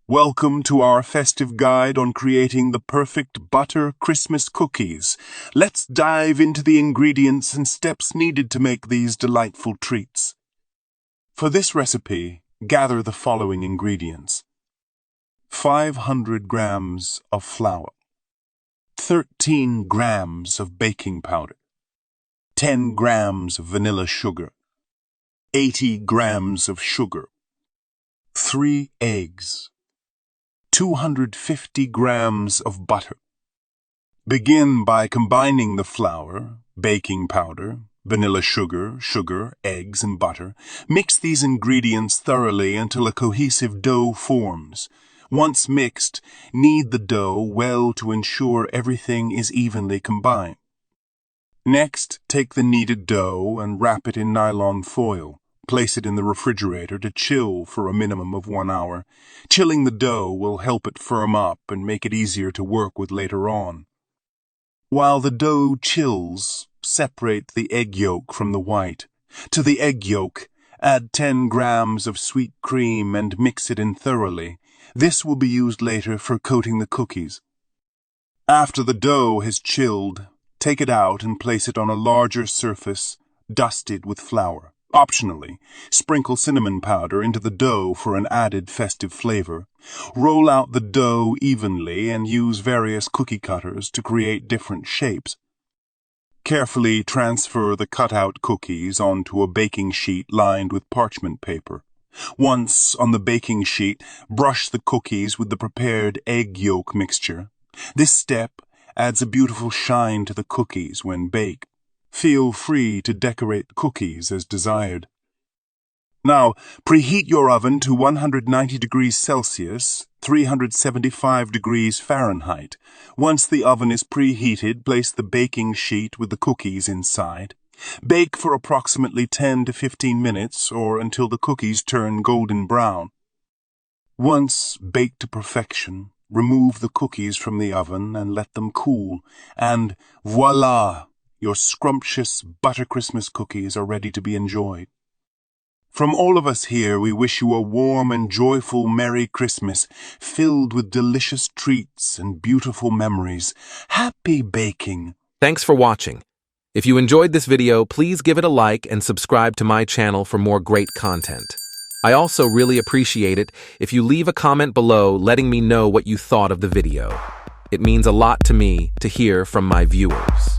Welcome to our festive guide on creating the perfect butter Christmas cookies. Let's dive into the ingredients and steps needed to make these delightful treats. For this recipe, gather the following ingredients: 500 grams of flour, 13 grams of baking powder, 10 grams of vanilla sugar, 80 grams of sugar, 3 eggs, 250 grams of butter. Begin by combining the flour, baking powder, vanilla sugar, eggs, and butter. Mix these ingredients thoroughly until a cohesive dough forms. Once mixed, knead the dough well to ensure everything is evenly combined. Next, take the kneaded dough and wrap it in nylon foil. Place it in the refrigerator to chill for a minimum of 1 hour. Chilling the dough will help it firm up and make it easier to work with later on. While the dough chills, separate the egg yolk from the white. To the egg yolk, add 10 grams of sweet cream and mix it in thoroughly. This will be used later for coating the cookies. After the dough has chilled, take it out and place it on a larger surface, dusted with flour. Optionally, sprinkle cinnamon powder into the dough for an added festive flavor. Roll out the dough evenly and use various cookie cutters to create different shapes. Carefully transfer the cut-out cookies onto a baking sheet lined with parchment paper. Once on the baking sheet, brush the cookies with the prepared egg yolk mixture. This step adds a beautiful shine to the cookies when baked. Feel free to decorate cookies as desired. Now, preheat your oven to 190 degrees Celsius, 375 degrees Fahrenheit. Once the oven is preheated, place the baking sheet with the cookies inside. Bake for approximately 10 to 15 minutes or until the cookies turn golden brown. Once baked to perfection, remove the cookies from the oven and let them cool, and voila! Your scrumptious butter Christmas cookies are ready to be enjoyed. From all of us here, we wish you a warm and joyful Merry Christmas, filled with delicious treats and beautiful memories. Happy baking! Thanks for watching. If you enjoyed this video, please give it a like and subscribe to my channel for more great content. I also really appreciate it if you leave a comment below letting me know what you thought of the video. It means a lot to me to hear from my viewers.